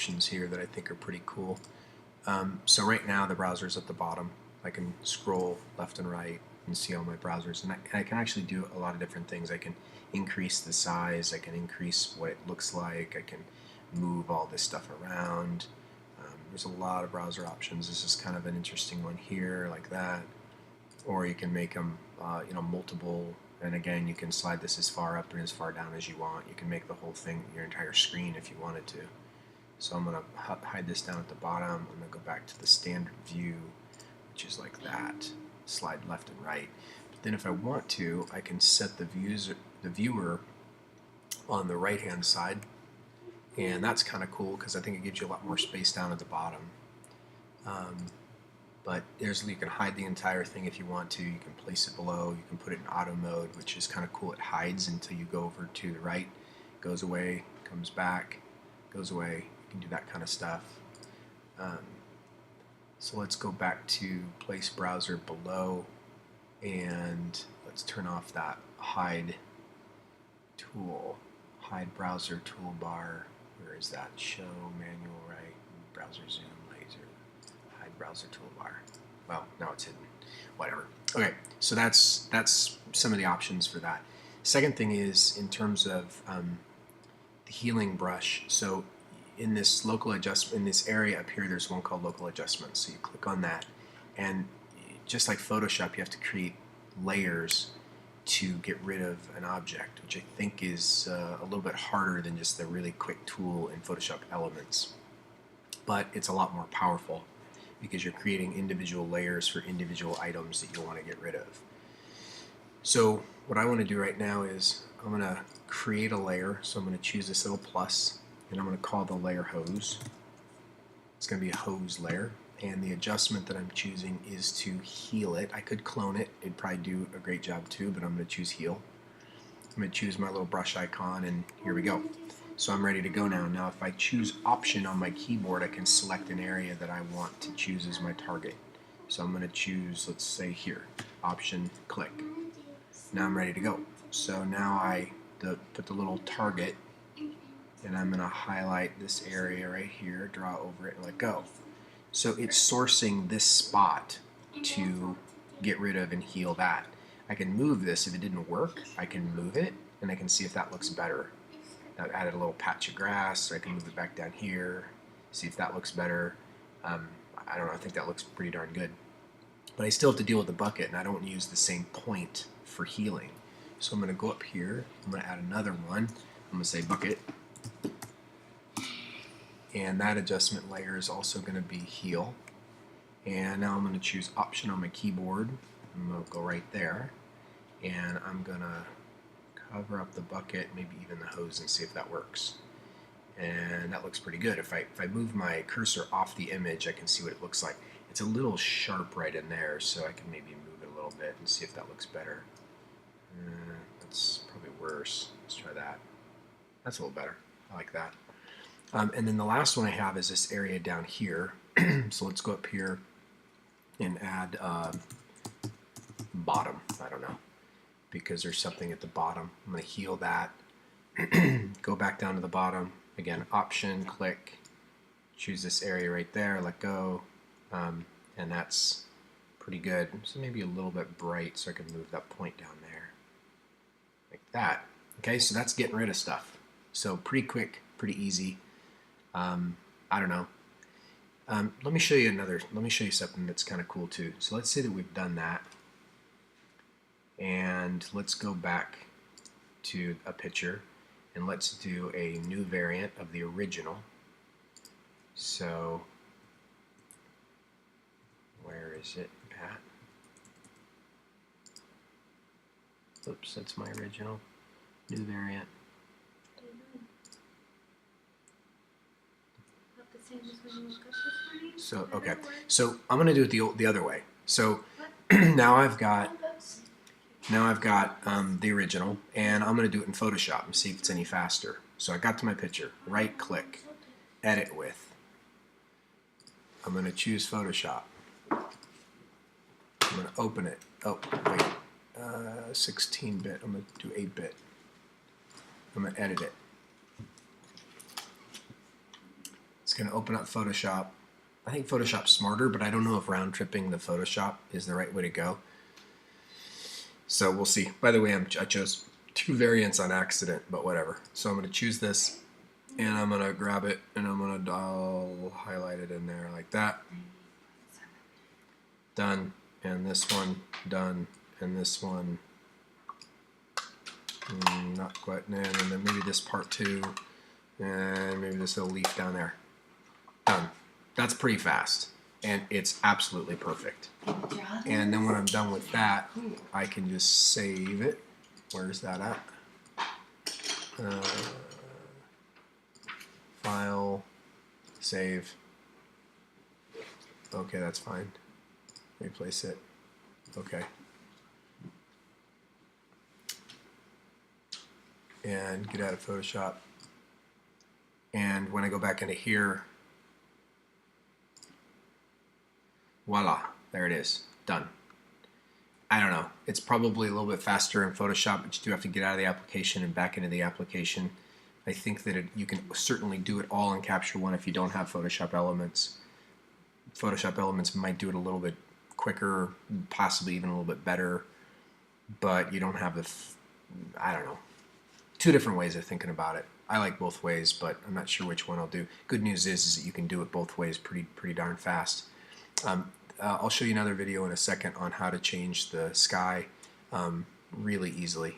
options here that I think are pretty cool. So right now the browser is at the bottom. I can scroll left and right and see all my browsers, and I can actually do a lot of different things. I can increase the size, I can increase what it looks like, I can move all this stuff around. There's a lot of browser options. This is kind of an interesting one here, like that. Or you can make them multiple, and again you can slide this as far up and as far down as you want. You can make the whole thing your entire screen if you wanted to. So I'm going to hide this down at the bottom. I'm going to go back to the standard view, which is like that. Slide left and right. But then if I want to, I can set the viewer on the right hand side, and that's kind of cool because I think it gives you a lot more space down at the bottom. But you can hide the entire thing if you want to. You can place it below. You can put it in auto mode, which is kind of cool. It hides until you go over to the right, goes away, comes back, goes away. You can do that kind of stuff. So let's go back to place browser below, and let's turn off that hide tool. Hide browser toolbar. Where is that? Show manual right, browser zoom, laser, hide browser toolbar. Well, now it's hidden. Whatever. Okay, so that's some of the options for that. Second thing is in terms of the healing brush. So in this local adjustment, in this area up here, there's one called local adjustment. So you click on that, and just like Photoshop, you have to create layers to get rid of an object, which I think is a little bit harder than just the really quick tool in Photoshop Elements. But it's a lot more powerful because you're creating individual layers for individual items that you want to get rid of. So what I want to do right now is I'm going to create a layer. So I'm going to choose this little plus, and I'm going to call the layer hose. It's going to be a hose layer, and the adjustment that I'm choosing is to heal it. I could clone it. It'd probably do a great job too, but I'm going to choose heal. I'm going to choose my little brush icon, and here we go. So I'm ready to go now. Now if I choose option on my keyboard, I can select an area that I want to choose as my target. So I'm going to choose, let's say here, option, click. Now I'm ready to go. So now I put the little target, and I'm going to highlight this area right here, draw over it, and let go. So it's sourcing this spot to get rid of and heal that. I can move this. If it didn't work, I can move it, and I can see if that looks better. I've added a little patch of grass, so I can move it back down here, see if that looks better. I don't know, I think that looks pretty darn good. But I still have to deal with the bucket, and I don't use the same point for healing. So I'm going to go up here, I'm going to add another one. I'm going to say bucket. And that adjustment layer is also going to be heal. And now I'm going to choose option on my keyboard. I'm going to go right there. And I'm going to cover up the bucket, maybe even the hose, and see if that works. And that looks pretty good. If I move my cursor off the image, I can see what it looks like. It's a little sharp right in there, so I can maybe move it a little bit and see if that looks better. That's probably worse. Let's try that. That's a little better. I like that. And then the last one I have is this area down here. So let's go up here and add bottom. I don't know, because there's something at the bottom. I'm going to heal that. Go back down to the bottom. Again, option, click, choose this area right there, let go, and that's pretty good. So maybe a little bit bright so I can move that point down there. Like that. Okay, so that's getting rid of stuff. So pretty quick, pretty easy. I don't know. Let me show you something that's kind of cool too. So let's say that we've done that. And let's go back to a picture, and let's do a new variant of the original. So where is it at? Oops, that's my original. New variant. So okay, so I'm gonna do it the other way. So now I've got the original, and I'm going to do it in Photoshop and see if it's any faster. So I got to my picture, right click, edit with. I'm going to choose Photoshop. I'm going to open it. Oh, wait, 16-bit. I'm going to do 8-bit. I'm going to edit it. It's going to open up Photoshop. I think Photoshop's smarter, but I don't know if round tripping the Photoshop is the right way to go. So we'll see. By the way, I chose 2 variants on accident, but whatever. So I'm going to choose this, and I'm going to grab it, and I'll highlight it in there like that. Done. And this one, done. And this one, not quite. And then maybe this part too. And maybe this little leaf down there. Done. That's pretty fast. And it's absolutely perfect. And then when I'm done with that, I can just save it. Where's that at? File, save. Okay, that's fine. Replace it. Okay. And get out of Photoshop. And when I go back into here, voila, there it is, done. I don't know, it's probably a little bit faster in Photoshop, but you do have to get out of the application and back into the application. I think that you can certainly do it all in Capture One if you don't have Photoshop Elements. Photoshop Elements might do it a little bit quicker, possibly even a little bit better, but you don't have the, I don't know, 2 different ways of thinking about it. I like both ways, but I'm not sure which one I'll do. Good news is that you can do it both ways pretty darn fast. I'll show you another video in a second on how to change the sky really easily.